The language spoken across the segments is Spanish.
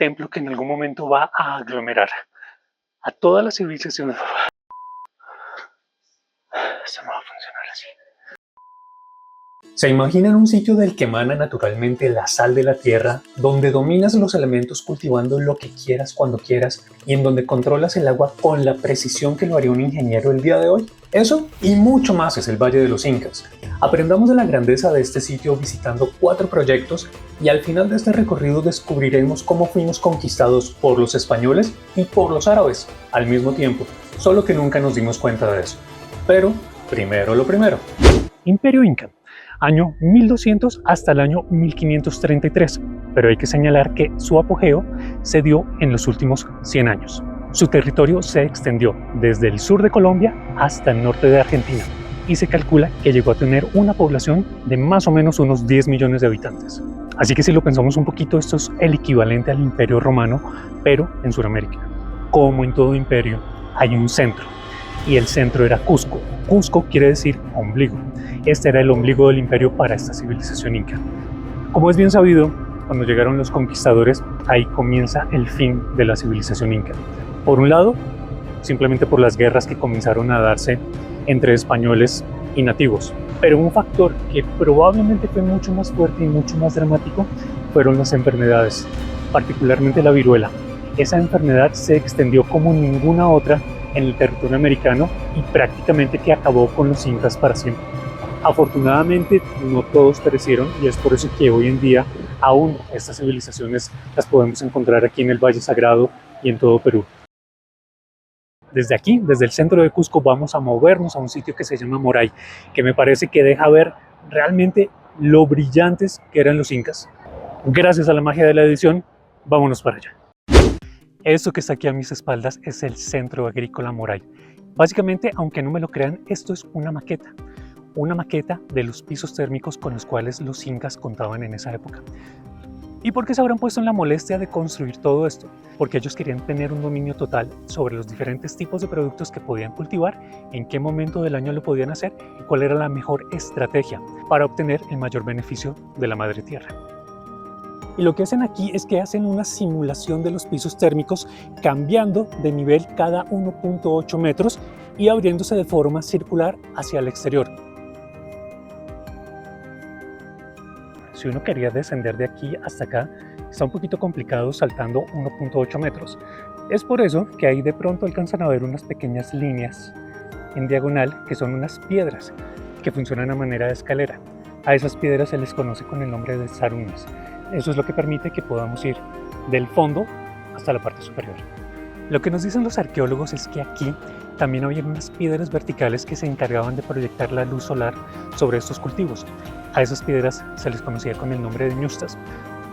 templo que en algún momento va a aglomerar a toda la civilización. Eso no va a funcionar así. ¿Se imaginan un sitio del que emana naturalmente la sal de la tierra, donde dominas los elementos cultivando lo que quieras cuando quieras y en donde controlas el agua con la precisión que lo haría un ingeniero el día de hoy? Eso y mucho más es el Valle de los Incas. Aprendamos de la grandeza de este sitio visitando 4 proyectos y al final de este recorrido descubriremos cómo fuimos conquistados por los españoles y por los árabes al mismo tiempo, solo que nunca nos dimos cuenta de eso. Pero primero lo primero. Imperio Inca. Año 1200 hasta el año 1533, pero hay que señalar que su apogeo se dio en los últimos 100 años. Su territorio se extendió desde el sur de Colombia hasta el norte de Argentina y se calcula que llegó a tener una población de más o menos unos 10 millones de habitantes. Así que si lo pensamos un poquito, esto es el equivalente al Imperio Romano, pero en Sudamérica. Como en todo imperio, hay un centro, y el centro era Cusco. Cusco quiere decir ombligo. Este era el ombligo del imperio para esta civilización inca. Como es bien sabido, cuando llegaron los conquistadores, ahí comienza el fin de la civilización inca. Por un lado, simplemente por las guerras que comenzaron a darse entre españoles y nativos. Pero un factor que probablemente fue mucho más fuerte y mucho más dramático fueron las enfermedades, particularmente la viruela. Esa enfermedad se extendió como ninguna otra en el territorio americano y prácticamente que acabó con los incas para siempre. Afortunadamente no todos perecieron y es por eso que hoy en día aún estas civilizaciones las podemos encontrar aquí en el Valle Sagrado y en todo Perú. Desde aquí, desde el centro de Cusco, vamos a movernos a un sitio que se llama Moray, que me parece que deja ver realmente lo brillantes que eran los incas. Gracias a la magia de la edición, vámonos para allá. Esto que está aquí a mis espaldas es el Centro Agrícola Moray. Básicamente, aunque no me lo crean, esto es una maqueta de los pisos térmicos con los cuales los incas contaban en esa época. ¿Y por qué se habrán puesto en la molestia de construir todo esto? Porque ellos querían tener un dominio total sobre los diferentes tipos de productos que podían cultivar, en qué momento del año lo podían hacer y cuál era la mejor estrategia para obtener el mayor beneficio de la madre tierra. Y lo que hacen aquí es que hacen una simulación de los pisos térmicos cambiando de nivel cada 1.8 metros y abriéndose de forma circular hacia el exterior. Si uno quería descender de aquí hasta acá, está un poquito complicado saltando 1.8 metros. Es por eso que ahí de pronto alcanzan a ver unas pequeñas líneas en diagonal que son unas piedras que funcionan a manera de escalera. A esas piedras se les conoce con el nombre de sarunas. Eso es lo que permite que podamos ir del fondo hasta la parte superior. Lo que nos dicen los arqueólogos es que aquí también había unas piedras verticales que se encargaban de proyectar la luz solar sobre estos cultivos. A esas piedras se les conocía con el nombre de ñustas.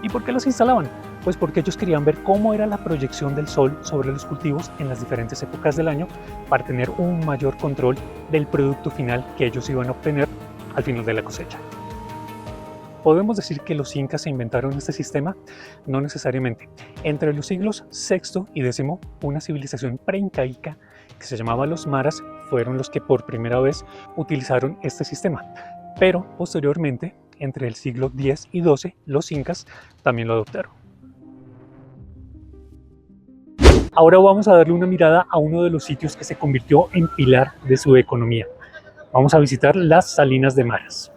¿Y por qué las instalaban? Pues porque ellos querían ver cómo era la proyección del sol sobre los cultivos en las diferentes épocas del año para tener un mayor control del producto final que ellos iban a obtener al final de la cosecha. ¿Podemos decir que los incas se inventaron este sistema? No necesariamente. Entre los siglos VI y X, una civilización preincaica que se llamaba los maras fueron los que por primera vez utilizaron este sistema. Pero posteriormente, entre el siglo X y XII, los incas también lo adoptaron. Ahora vamos a darle una mirada a uno de los sitios que se convirtió en pilar de su economía. Vamos a visitar las Salinas de Maras.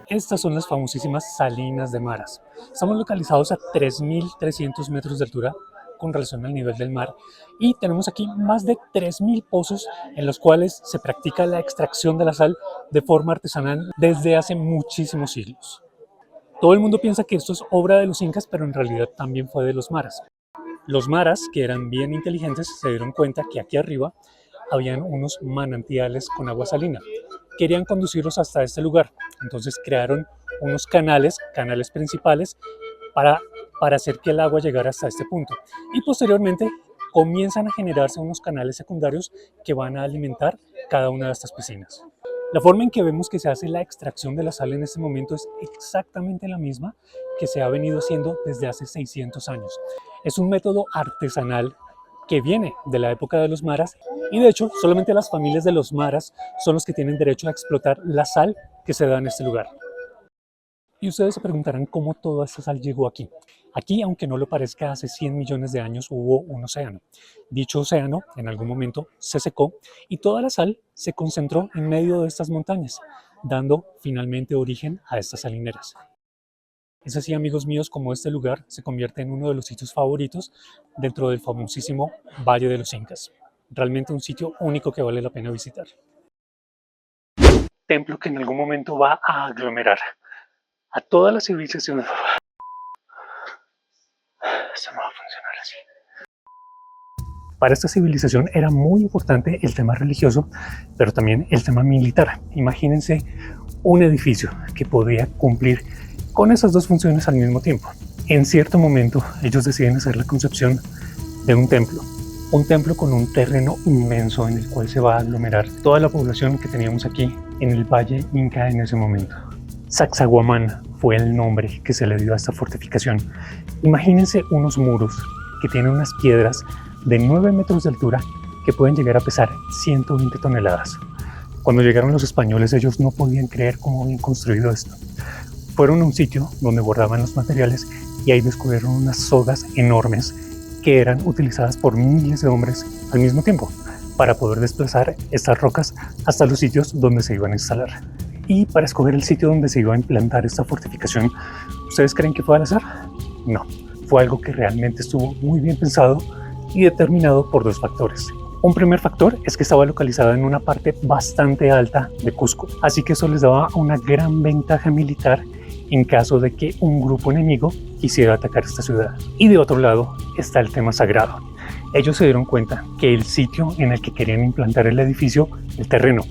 Estas son las famosísimas Salinas de Maras. Estamos localizados a 3.300 metros de altura con relación al nivel del mar y tenemos aquí más de 3.000 pozos en los cuales se practica la extracción de la sal de forma artesanal desde hace muchísimos siglos. Todo el mundo piensa que esto es obra de los incas, pero en realidad también fue de los maras. Los maras, que eran bien inteligentes, se dieron cuenta que aquí arriba habían unos manantiales con agua salina. Querían conducirlos hasta este lugar, entonces crearon unos canales principales para hacer que el agua llegara hasta este punto. Y posteriormente comienzan a generarse unos canales secundarios que van a alimentar cada una de estas piscinas. La forma en que vemos que se hace la extracción de la sal en este momento es exactamente la misma que se ha venido haciendo desde hace 600 años. Es un método artesanal que viene de la época de los maras y de hecho solamente las familias de los maras son los que tienen derecho a explotar la sal que se da en este lugar. Y ustedes se preguntarán cómo toda esta sal llegó aquí. Aquí, aunque no lo parezca, hace 100 millones de años hubo un océano. Dicho océano, en algún momento, se secó y toda la sal se concentró en medio de estas montañas, dando finalmente origen a estas salineras. Es así, amigos míos, como este lugar se convierte en uno de los sitios favoritos dentro del famosísimo Valle de los Incas. Realmente un sitio único que vale la pena visitar. Templo que en algún momento va a aglomerar a toda la civilización. Eso no va a funcionar así. Para esta civilización era muy importante el tema religioso, pero también el tema militar. Imagínense un edificio que podía cumplir con esas dos funciones al mismo tiempo. En cierto momento, ellos deciden hacer la concepción de un templo con un terreno inmenso en el cual se va a aglomerar toda la población que teníamos aquí en el Valle Inca en ese momento. Sacsayhuamán fue el nombre que se le dio a esta fortificación. Imagínense unos muros que tienen unas piedras de 9 metros de altura que pueden llegar a pesar 120 toneladas. Cuando llegaron los españoles, ellos no podían creer cómo habían construido esto. Fueron a un sitio donde guardaban los materiales y ahí descubrieron unas sogas enormes que eran utilizadas por miles de hombres al mismo tiempo para poder desplazar estas rocas hasta los sitios donde se iban a instalar. Y para escoger el sitio donde se iba a implantar esta fortificación, ¿ustedes creen que fue al azar? No, fue algo que realmente estuvo muy bien pensado y determinado por dos factores. Un primer factor es que estaba localizada en una parte bastante alta de Cusco, así que eso les daba una gran ventaja militar en caso de que un grupo enemigo quisiera atacar esta ciudad. Y de otro lado está el tema sagrado. Ellos se dieron cuenta que el sitio en el que querían implantar el edificio, el terreno,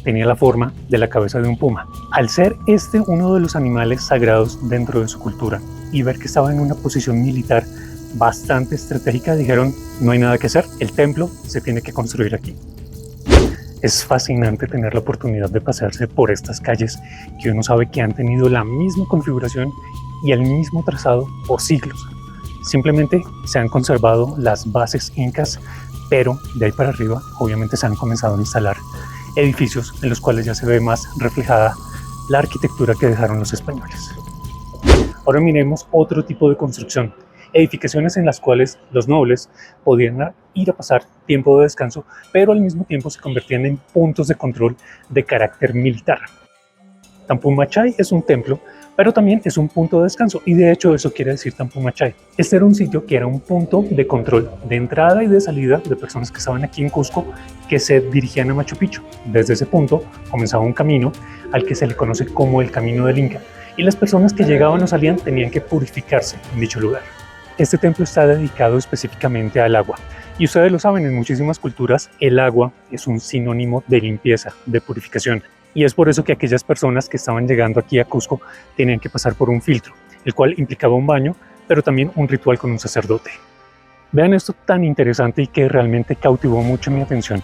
tenía la forma de la cabeza de un puma. Al ser este uno de los animales sagrados dentro de su cultura y ver que estaba en una posición militar bastante estratégica, dijeron, no hay nada que hacer, el templo se tiene que construir aquí. Es fascinante tener la oportunidad de pasearse por estas calles que uno sabe que han tenido la misma configuración y el mismo trazado por siglos. Simplemente se han conservado las bases incas, pero de ahí para arriba obviamente se han comenzado a instalar edificios en los cuales ya se ve más reflejada la arquitectura que dejaron los españoles. Ahora miremos otro tipo de construcción. Edificaciones en las cuales los nobles podían ir a pasar tiempo de descanso, pero al mismo tiempo se convertían en puntos de control de carácter militar. Tampumachay es un templo, pero también es un punto de descanso, y de hecho eso quiere decir Tampumachay. Este era un sitio que era un punto de control de entrada y de salida de personas que estaban aquí en Cusco que se dirigían a Machu Picchu. Desde ese punto comenzaba un camino al que se le conoce como el Camino del Inca, y las personas que llegaban o salían tenían que purificarse en dicho lugar. Este templo está dedicado específicamente al agua. Y ustedes lo saben, en muchísimas culturas el agua es un sinónimo de limpieza, de purificación. Y es por eso que aquellas personas que estaban llegando aquí a Cusco tenían que pasar por un filtro, el cual implicaba un baño, pero también un ritual con un sacerdote. Vean esto tan interesante y que realmente cautivó mucho mi atención.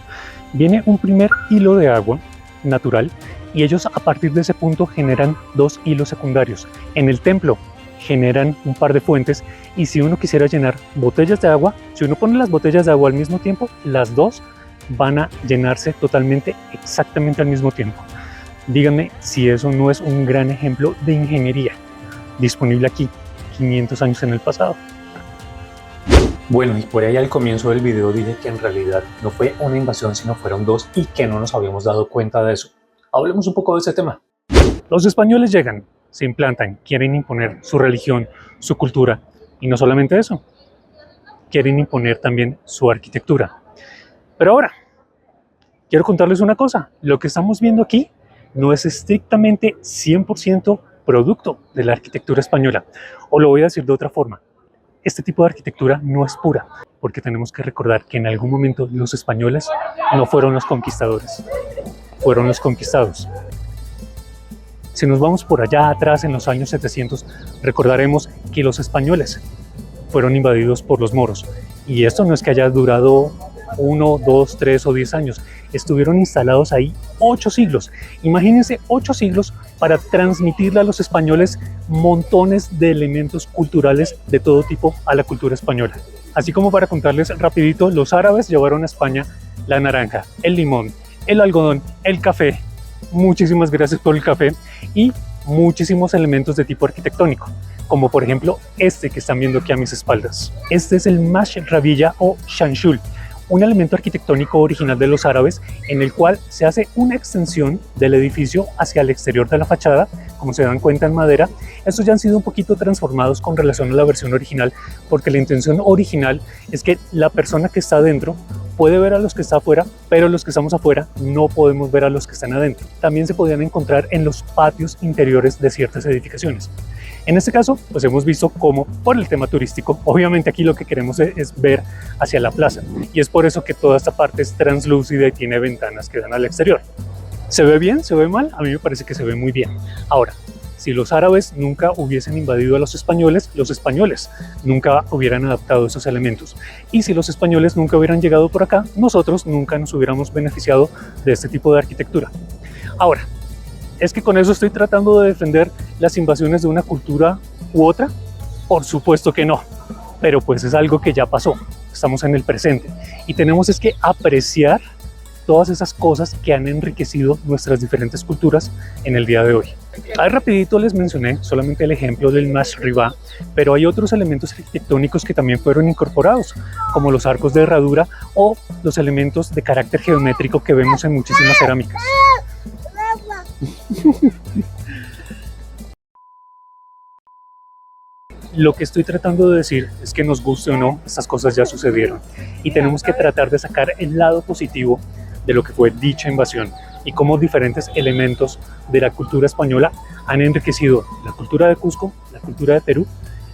Viene un primer hilo de agua natural y ellos a partir de ese punto generan dos hilos secundarios. En el templo generan un par de fuentes y si uno quisiera llenar botellas de agua, si uno pone las botellas de agua al mismo tiempo, las dos van a llenarse totalmente, exactamente al mismo tiempo. Díganme si eso no es un gran ejemplo de ingeniería disponible aquí 500 años en el pasado. Bueno, y por ahí al comienzo del video dije que en realidad no fue una invasión, sino fueron dos y que no nos habíamos dado cuenta de eso. Hablemos un poco de ese tema. Los españoles llegan, se implantan, quieren imponer su religión, su cultura, y no solamente eso, quieren imponer también su arquitectura. Pero ahora, quiero contarles una cosa, lo que estamos viendo aquí no es estrictamente 100% producto de la arquitectura española, o lo voy a decir de otra forma, este tipo de arquitectura no es pura, porque tenemos que recordar que en algún momento los españoles no fueron los conquistadores, fueron los conquistados. Si nos vamos por allá atrás en los años 700, recordaremos que los españoles fueron invadidos por los moros. Y esto no es que haya durado 1, 2, 3 o 10 años. Estuvieron instalados ahí 8 siglos. Imagínense 8 siglos para transmitirle a los españoles montones de elementos culturales de todo tipo a la cultura española. Así como para contarles rapidito, los árabes llevaron a España la naranja, el limón, el algodón, el café. Muchísimas gracias por el café y muchísimos elementos de tipo arquitectónico, como por ejemplo este que están viendo aquí a mis espaldas. Este es el Mash Rabilla o Shanshul, un elemento arquitectónico original de los árabes en el cual se hace una extensión del edificio hacia el exterior de la fachada, como se dan cuenta en madera. Estos ya han sido un poquito transformados con relación a la versión original, porque la intención original es que la persona que está adentro puede ver a los que están afuera, pero los que estamos afuera no podemos ver a los que están adentro. También se podían encontrar en los patios interiores de ciertas edificaciones. En este caso, pues hemos visto cómo, por el tema turístico, obviamente aquí lo que queremos es ver hacia la plaza, y es por eso que toda esta parte es translúcida y tiene ventanas que dan al exterior. ¿Se ve bien? ¿Se ve mal? A mí me parece que se ve muy bien. Ahora, si los árabes nunca hubiesen invadido a los españoles nunca hubieran adaptado esos elementos. Y si los españoles nunca hubieran llegado por acá, nosotros nunca nos hubiéramos beneficiado de este tipo de arquitectura. Ahora, ¿es que con eso estoy tratando de defender las invasiones de una cultura u otra? Por supuesto que no, pero pues es algo que ya pasó, estamos en el presente y tenemos es que apreciar todas esas cosas que han enriquecido nuestras diferentes culturas en el día de hoy. Ahí rapidito les mencioné solamente el ejemplo del Mash Riba, pero hay otros elementos arquitectónicos que también fueron incorporados, como los arcos de herradura o los elementos de carácter geométrico que vemos en muchísimas cerámicas. Lo que estoy tratando de decir es que nos guste o no, estas cosas ya sucedieron y tenemos que tratar de sacar el lado positivo de lo que fue dicha invasión y cómo diferentes elementos de la cultura española han enriquecido la cultura de Cusco, la cultura de Perú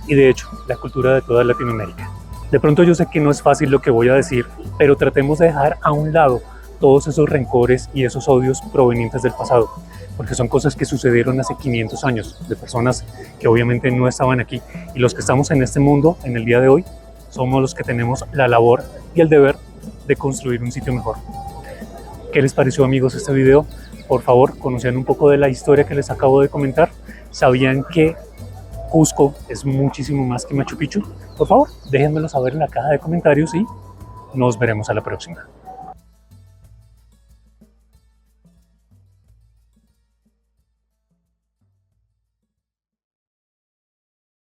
y de hecho la cultura de toda Latinoamérica. De pronto yo sé que no es fácil lo que voy a decir, pero tratemos de dejar a un lado todos esos rencores y esos odios provenientes del pasado, porque son cosas que sucedieron hace 500 años, de personas que obviamente no estaban aquí, y los que estamos en este mundo en el día de hoy somos los que tenemos la labor y el deber de construir un sitio mejor. ¿Qué les pareció, amigos, este video? Por favor, conocían un poco de la historia que les acabo de comentar. ¿Sabían que Cusco es muchísimo más que Machu Picchu? Por favor, déjenmelo saber en la caja de comentarios y nos veremos a la próxima.